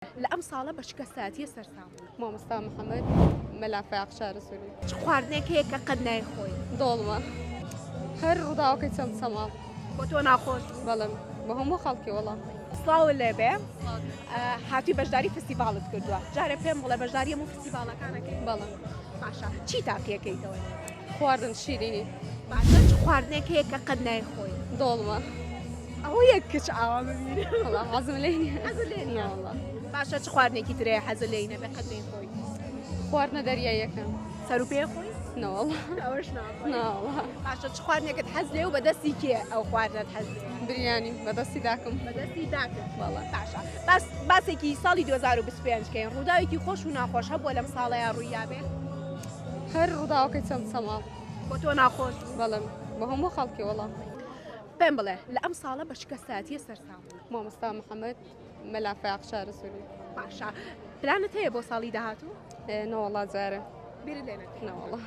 لەم ساڵە بە شکستاتی سەرسام مامۆستا محەممەد مەلافە عەقشارە سووری چ خواردنێک هەیە کە قەت نایخۆی دۆڵمە هەر ڕووداوەکەی چەند سەماڵ بۆ تۆ ناخۆش بەڵێم بە هەموو خەڵکی وەڵام سڵاو لێبێ هاتی بەشداری فستیڤالت کردووە جارێ پێم بڵێ بەشداری هەموو فستیڤالەکانەکەی بەڵێم باشە چی تاقیەکەیتەوە خواردن شیرینی باشە چ خواردنێک هەیە کە قەت نایخۆی دۆڵمە ئەوە یەک کچ ئاوا ببینێ وەڵام حەزم لێ نییە حەزت لێ نییە؟ وەڵام باشە چ خواردنێکی ترەیە حەزت لێی نەبێ قەت نایخۆی خواردنە دەریاییەکەم سەر و پێ خۆی نەوەڵ ئەوەش ناخۆی ناوەڵ باشە چ خواردنێکت حەز لێ و بەدەستی کێ ئەو خواردنت حەز لێ بریانی بەدەستی داکەم بەدەستی داکرد بەڵێ باشە باسێکی ساڵی 2025 کەین ڕووداوێکی خۆش و ناخۆش هەبووە لەم ساڵەیە ڕوویابێ هەر ڕووداوەکەی چەند سەماڵ بۆ تۆ ناخۆش بەڵێم بە هەموو خەڵکی وەڵام پێم بڵێ لە ئەم ساڵە بە شکستاتی سەرسام مامۆستا محەممەد مەلافە عەقشارە سووری باشە پلانت هەیە بۆ ساڵی داهاتوو نەوەڵا جارە بیرت لێ نەکەی نەوەڵە